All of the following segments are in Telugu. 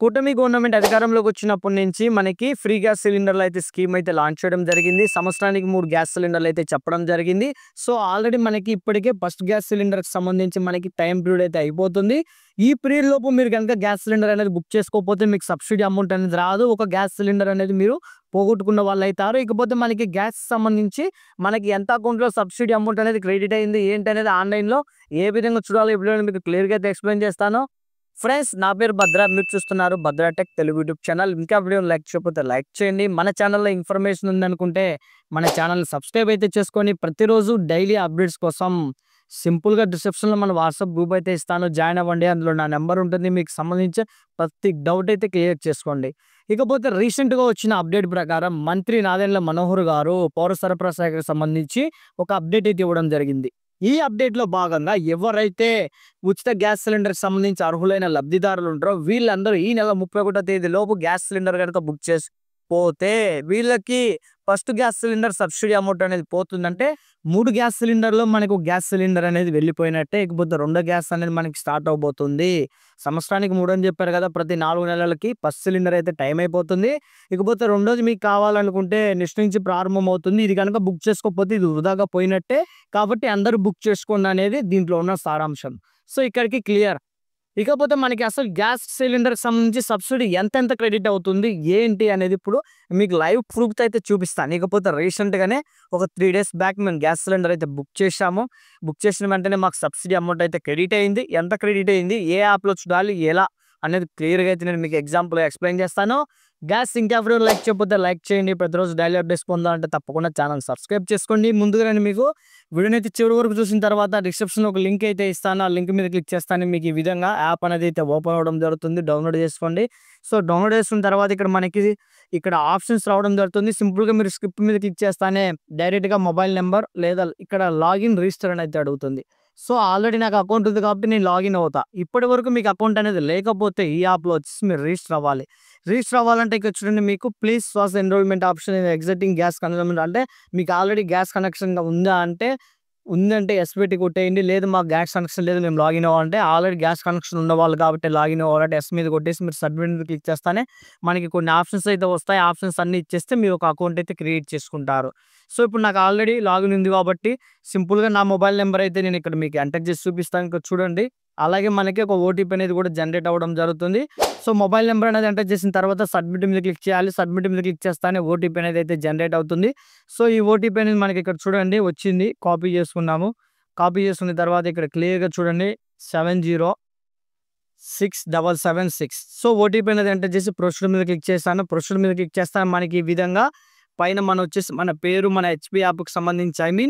కూటమి గవర్నమెంట్ అధికారంలోకి వచ్చినప్పటి నుంచి మనకి ఫ్రీ గ్యాస్ సిలిండర్లు అయితే స్కీమ్ అయితే లాంచ్ చేయడం జరిగింది. సంవత్సరానికి 3 గ్యాస్ సిలిండర్లు అయితే చెప్పడం జరిగింది. సో ఆల్రెడీ మనకి ఇప్పటికే ఫస్ట్ గ్యాస్ సిలిండర్‌కి సంబంధించి మనకి టైమ్ పీరియడ్ అయితే అయిపోతుంది. ఈ పీరియడ్ లోపు మీరు గనుక గ్యాస్ సిలిండర్ అనేది బుక్ చేసుకోకపోతే మీకు సబ్సిడీ అమౌంట్ అనేది రాదు. ఒక గ్యాస్ సిలిండర్ అనేది మీరు పోగొట్టుకున్న వాళ్ళైతారు. ఇకపోతే మనకి గ్యాస్ సంబంధించి మనకి ఎంత అకౌంట్‌లో సబ్సిడీ అమౌంట్ అనేది క్రెడిట్ అయింది ఏంటనేది ఆన్‌లైన్‌లో ఏ విధంగా చూడాలో ఈ వీడియోలో మీకు క్లియర్‌గా అయితే ఎక్స్‌ప్లెయిన్ చేస్తాను. ఫ్రెండ్స్, నా పేరు భద్ర. మీరు చూస్తున్నారు భద్ర టెక్ తెలుగు యూట్యూబ్ ఛానల్. ఇంకా వీడియోని లైక్ చేయకపోతే లైక్ చేయండి. మన ఛానల్లో ఇన్ఫర్మేషన్ ఉందనుకుంటే మన ఛానల్ని సబ్స్క్రైబ్ అయితే చేసుకొని ప్రతిరోజు డైలీ అప్డేట్స్ కోసం సింపుల్గా డిస్క్రిప్షన్లో మన వాట్సాప్ గ్రూప్ అయితే ఇస్తాను, జాయిన్ అవ్వండి. అందులో నా నెంబర్ ఉంటుంది. మీకు సంబంధించి ప్రతి డౌట్ అయితే క్లియర్ చేసుకోండి. ఇకపోతే రీసెంట్గా వచ్చిన అప్డేట్ ప్రకారం మంత్రి నాదెండ్ల మనోహర్ గారు పౌర సరఫరా శాఖకు సంబంధించి ఒక అప్డేట్ అయితే ఇవ్వడం జరిగింది. ఈ అప్డేట్లో భాగంగా ఎవరైతే ఉచిత గ్యాస్ సిలిండర్కి సంబంధించి అర్హులైన లబ్ధిదారులు ఉంటారో వీళ్ళందరూ ఈ నెల 31వ తేదీ లోపు గ్యాస్ సిలిండర్ కనుక బుక్ చేసుకోతే వీళ్ళకి first gas cylinder subsidy amount అనేది పోతుందంటే 3 గ్యాస్ సిలిండర్లో మనకు గ్యాస్ సిలిండర్ అనేది వెళ్ళిపోయినట్టే. ఇకపోతే రెండో గ్యాస్ అనేది మనకి స్టార్ట్ అవబోతుంది. సంవత్సరానికి 3 అని చెప్పారు కదా, ప్రతి 4 నెలలకి ఫస్ట్ సిలిండర్ అయితే టైం అయిపోతుంది. ఇకపోతే రెండోది మీకు కావాలనుకుంటే నెక్స్ట్ నుంచి ప్రారంభం అవుతుంది. ఇది కనుక బుక్ చేసుకోకపోతే ఇది వృధాగా పోయినట్టే. కాబట్టి అందరూ బుక్ చేసుకోండి అనేది దీంట్లో ఉన్న సారాంశం. సో ఇక్కడికి క్లియర్. ఇకపోతే మనకి అసలు గ్యాస్ సిలిండర్కి సంబంధించి సబ్సిడీ ఎంతెంత క్రెడిట్ అవుతుంది ఏంటి అనేది ఇప్పుడు మీకు లైవ్ ప్రూఫ్ అయితే చూపిస్తాను. ఇకపోతే రీసెంట్గానే ఒక 3 డేస్ బ్యాక్ మేము గ్యాస్ సిలిండర్ అయితే బుక్ చేసాము. బుక్ చేసిన వెంటనే మాకు సబ్సిడీ అమౌంట్ అయితే క్రెడిట్ అయింది. ఎంత క్రెడిట్ అయింది, ఏ యాప్లో చూడాలి, ఎలా అనేది క్లియర్గా అయితే నేను మీకు ఎగ్జాంపుల్ ఎక్స్ప్లెయిన్ చేస్తాను. గ్యాస్ ఇంకా ఎవరు లైక్ చేయకపోతే లైక్ చేయండి. ప్రతిరోజు డైలీ అప్డేట్స్ పొందాలంటే తప్పకుండా ఛానల్ సబ్స్క్రైబ్ చేసుకోండి. ముందుగా నేను మీకు వీడియోని అయితే చివరి వరకు చూసిన తర్వాత డిస్క్రిప్షన్లో ఒక లింక్ అయితే ఇస్తాను. ఆ లింక్ మీద క్లిక్ చేస్తాను. మీకు ఈ విధంగా యాప్ అనేది అయితే ఓపెన్ అవ్వడం జరుగుతుంది. డౌన్లోడ్ చేసుకోండి. సో డౌన్లోడ్ చేసుకున్న తర్వాత ఇక్కడ మనకి ఇక్కడ ఆప్షన్స్ రావడం జరుగుతుంది. సింపుల్గా మీరు స్క్రిప్ట్ మీద క్లిక్ చేస్తానే డైరెక్ట్గా మొబైల్ నెంబర్ లేదా ఇక్కడ లాగిన్ రిజిస్టర్ అని అయితే అడుగుతుంది. సో ఆల్రెడీ నాకు అకౌంట్ ఉంది కాబట్టి నేను లాగిన్ అవుతా. ఇప్పటి వరకు మీకు అకౌంట్ అనేది లేకపోతే ఈ యాప్లో వచ్చేసి మీరు రిజిస్టర్ అవ్వాలి. రిజిస్టర్ అవ్వాలంటే ఇక్కడ చూడండి, మీకు please first enrolment option existing gas connection అంటే మీకు ఆల్రెడీ గ్యాస్ కనెక్షన్ ఉందా అంటే ఉందంటే ఎస్ పెట్టి కొట్టేయండి. లేదు మాకు గ్యాస్ కనెక్షన్ లేదు మేము లాగిన్ అవ్వాలంటే ఆల్రెడీ గ్యాస్ కనెక్షన్ ఉన్న వాళ్ళు కాబట్టి లాగిన్ అవ్వాలంటే ఎస్ మీద కొట్టేసి మీరు సబ్మిట్ మీద క్లిక్ చేస్తానే మనకి కొన్ని ఆప్షన్స్ అయితే వస్తాయి. ఆప్షన్స్ అన్ని ఇచ్చేస్తే మీరు ఒక అకౌంట్ అయితే క్రియేట్ చేసుకుంటారు. సో ఇప్పుడు నాకు ఆల్రెడీ లాగిన్ ఉంది కాబట్టి సింపుల్గా నా మొబైల్ నెంబర్ అయితే నేను ఇక్కడ మీకు ఎంటర్ చేసి చూపిస్తాను. ఇక్కడ చూడండి, అలాగే మనకి ఒక ఓటీపీ అనేది కూడా జనరేట్ అవ్వడం జరుగుతుంది. సో మొబైల్ నెంబర్ అనేది ఎంటర్ చేసిన తర్వాత సబ్మిట్ మీద క్లిక్ చేయాలి. సబ్మిట్ మీద క్లిక్ చేస్తానే ఓటీపీ అనేది అయితే జనరేట్ అవుతుంది. సో ఈ ఓటీపీ అనేది మనకి ఇక్కడ చూడండి వచ్చింది. కాపీ చేసుకున్నాము. కాపీ చేసుకున్న తర్వాత ఇక్కడ క్లియర్గా చూడండి 706776. సో ఓటీపీ అనేది ఎంటర్ చేసి ప్రొసీడ్ మీద క్లిక్ చేస్తాను. ప్రొసీడ్ మీద క్లిక్ చేస్తాను. మనకి ఈ విధంగా పైన వచ్చేసి మన పేరు మన హెచ్పి యాప్కి సంబంధించి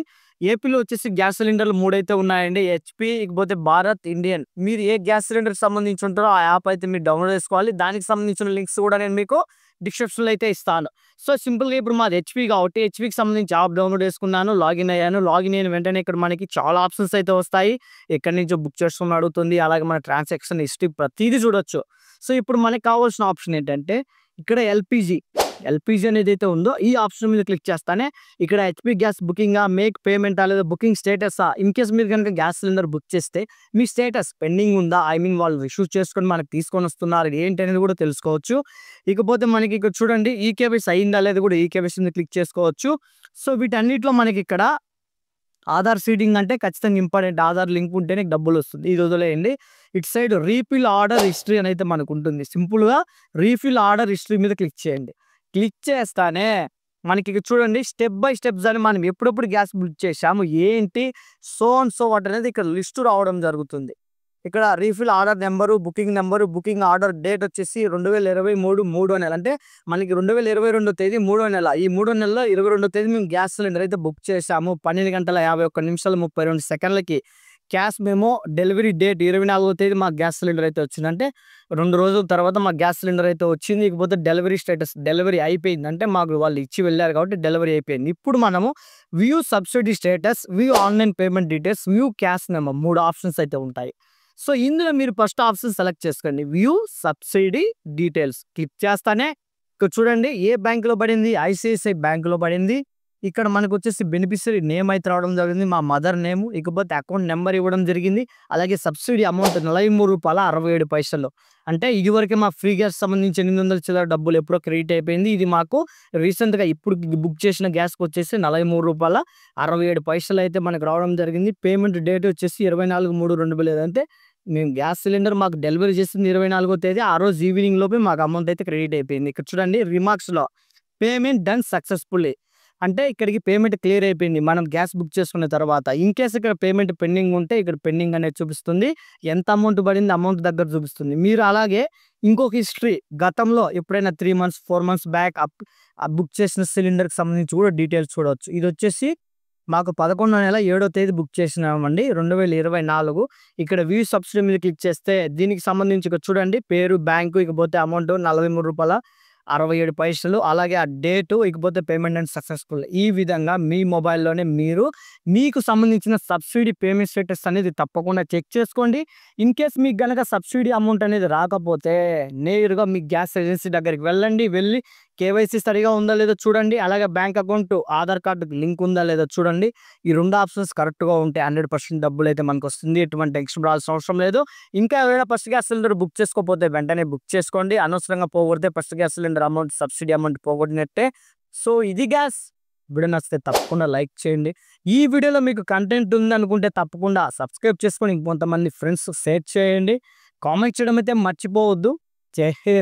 ఏపీలో వచ్చేసి గ్యాస్ సిలిండర్లు 3 అయితే ఉన్నాయండి. హెచ్పి, ఇకపోతే భారత్, ఇండియన్. మీరు ఏ గ్యాస్ సిలిండర్కి సంబంధించి ఉంటారో ఆ యాప్ అయితే మీరు డౌన్లోడ్ చేసుకోవాలి. దానికి సంబంధించిన లింక్స్ కూడా నేను మీకు డిస్క్రిప్షన్లో అయితే ఇస్తాను. సో సింపుల్గా ఇప్పుడు మాది హెచ్పి కాబట్టి హెచ్పికి సంబంధించి యాప్ డౌన్లోడ్ చేసుకున్నాను. లాగిన్ అయ్యాను. లాగిన్ అయిన వెంటనే ఇక్కడ మనకి చాలా ఆప్షన్స్ అయితే వస్తాయి. ఎక్కడి నుంచో బుక్ చేసుకుని అడుగుతుంది. అలాగే మన ట్రాన్సాక్షన్ హిస్టరీ ప్రతిదీ చూడొచ్చు. సో ఇప్పుడు మనకి కావాల్సిన ఆప్షన్ ఏంటంటే ఇక్కడ ఎల్పిజి అనేది అయితే ఉందో ఈ ఆప్షన్ మీద క్లిక్ చేస్తానే ఇక్కడ HP gas booking make payment లేదా బుకింగ్ స్టేటస్ ఇన్ కేస్ మీరు కనుక గ్యాస్ సిలిండర్ బుక్ చేస్తే మీ స్టేటస్ పెండింగ్ ఉందా, వాళ్ళు రిసీవ్ చేసుకొని మనకి తీసుకొని వస్తున్నారు ఏంటి అనేది కూడా తెలుసుకోవచ్చు. ఇకపోతే మనకి ఇక్కడ చూడండి ఈకేవైసీ అయిందా లేదా కూడా ఈకేవైసీ మీద క్లిక్ చేసుకోవచ్చు. సో వీటన్నిటిలో మనకి ఇక్కడ ఆధార్ సీడింగ్ అంటే ఖచ్చితంగా ఇంపార్టెంట్. ఆధార్ లింక్ ఉంటేనే డబ్బులు వస్తుంది. ఇది వదిలేయండి. ఇటు సైడ్ రీఫిల్ ఆర్డర్ హిస్టరీ అని అయితే మనకు ఉంటుంది. సింపుల్గా రీఫిల్ ఆర్డర్ హిస్టరీ మీద క్లిక్ చేయండి. క్లిక్ చేస్తానే మనకి ఇక్కడ చూడండి స్టెప్ బై స్టెప్స్ అని మనం ఎప్పుడెప్పుడు గ్యాస్ బుక్ చేసాము ఏంటి సో వాట్ అనేది ఇక్కడ లిస్టు రావడం జరుగుతుంది. ఇక్కడ refill order number, booking number, booking order date వచ్చేసి 2023 3వ నెల అంటే మనకి 2022 తేదీ 3వ నెల. ఈ 3వ నెలలో 22వ తేదీ మేము గ్యాస్ సిలిండర్ అయితే బుక్ చేసాము. 12:51:32 క్యాష్ మేము డెలివరీ డేట్ 24వ తేదీ మాకు గ్యాస్ సిలిండర్ అయితే వచ్చిందంటే 2 రోజుల తర్వాత మాకు గ్యాస్ సిలిండర్ అయితే వచ్చింది. ఇకపోతే డెలివరీ స్టేటస్ డెలివరీ అయిపోయింది అంటే మాకు వాళ్ళు ఇచ్చి వెళ్ళారు కాబట్టి డెలివరీ అయిపోయింది. ఇప్పుడు మనము view subsidy status, view online payment details, view cash number 3 options అయితే ఉంటాయి. సో ఇందులో మీరు ఫస్ట్ ఆప్షన్ సెలెక్ట్ చేసుకోండి. వ్యూ సబ్సిడీ డీటెయిల్స్ క్లిక్ చేస్తానే ఇక్కడ చూడండి ఏ బ్యాంకులో పడింది, ఐసిఐసిఐ బ్యాంకులో పడింది. ఇక్కడ మనకొచ్చేసి బెనిఫిషియరీ నేమ్ అయితే రావడం జరిగింది. మా మదర్ నేమ్, ఇకపోతే అకౌంట్ నెంబర్ ఇవ్వడం జరిగింది. అలాగే సబ్సిడీ అమౌంట్ రూ. 43.67. అంటే ఇదివరకే మా ఫ్రీ గ్యాస్ సంబంధించి 800 చిల్లర డబ్బులు ఎప్పుడో క్రెడిట్ అయిపోయింది. ఇది మాకు రీసెంట్‌గా ఇప్పుడు బుక్ చేసిన గ్యాస్‌కొచ్చేసి రూ. 43.67 అయితే మనకు రావడం జరిగింది. పేమెంట్ డేట్ వచ్చేసి 24/3/2005. అంటే మేము గ్యాస్ సిలిండర్ మాకు డెలివరీ చేసింది 24వ తేదీ. ఆ రోజు ఈవినింగ్ లోపే మాకు అమౌంట్ అయితే క్రెడిట్ అయిపోయింది. ఇక్కడ చూడండి రిమార్క్స్‌లో పేమెంట్ డన్ సక్సెస్‌ఫుల్లీ. అంటే ఇక్కడికి పేమెంట్ క్లియర్ అయిపోయింది మనం గ్యాస్ బుక్ చేసుకున్న తర్వాత. ఇన్‌కేస్ ఇక్కడ పేమెంట్ పెండింగ్ ఉంటే ఇక్కడ పెండింగ్ అనేది చూపిస్తుంది. ఎంత అమౌంట్ పడింది అమౌంట్ దగ్గర చూపిస్తుంది. మీరు అలాగే ఇంకొక హిస్టరీ గతంలో ఎప్పుడైనా 3 మంత్స్, 4 మంత్స్ బ్యాక్ బుక్ చేసిన సిలిండర్‌కి సంబంధించి కూడా డీటెయిల్స్ చూడొచ్చు. ఇదొచ్చేసి మాకు 11వ నెల 7వ తేదీ బుక్ చేసినామండి 2024. ఇక్కడ వ్యూ సబ్సిడీ మీద క్లిక్ చేస్తే దీనికి సంబంధించి ఇక్కడ చూడండి పేరు, బ్యాంకు, ఇకపోతే అమౌంట్ రూ. 43.67. అలాగే ఆ డేటు, ఇకపోతే పేమెంట్ అండ్ సక్సెస్‌ఫుల్. ఈ విధంగా మీ మొబైల్‌లోనే మీరు మీకు సంబంధించిన సబ్సిడీ పేమెంట్ స్టేటస్ అనేది తప్పకుండా చెక్ చేసుకోండి. ఇన్‌కేస్ మీకు గనక సబ్సిడీ అమౌంట్ అనేది రాకపోతే నేరుగా మీ గ్యాస్ ఏజెన్సీ దగ్గరికి వెళ్ళండి. వెళ్ళి కేవైసీ సరిగా ఉందా లేదో చూడండి. అలాగే బ్యాంక్ అకౌంట్, ఆధార్ కార్డుకి లింక్ ఉందా లేదో చూడండి. ఈ 2 ఆప్షన్స్ కరెక్ట్‌గా ఉంటే 100% డబ్బులైతే మనకొస్తుంది. ఎటువంటి టెన్షన్ పడాల్సిన అవసరం లేదు. ఇంకా ఎవరైనా ఫస్ట్ గ్యాస్ సిలిండర్ బుక్ చేసుకోకపోతే వెంటనే బుక్ చేసుకోండి. అనవసరంగా పోగొడితే first gas cylinder amount, subsidy amount పోగొట్టినట్టే. సో ఇది గ్యాస్. వీడియో నచ్చితే తప్పకుండా లైక్ చేయండి. ఈ వీడియోలో మీకు కంటెంట్ ఉందనుకుంటే తప్పకుండా సబ్స్క్రైబ్ చేసుకొని ఇంకొంతమంది ఫ్రెండ్స్ షేర్ చేయండి. కామెంట్ చేయడం అయితే మర్చిపోవద్దు. జై హింద్.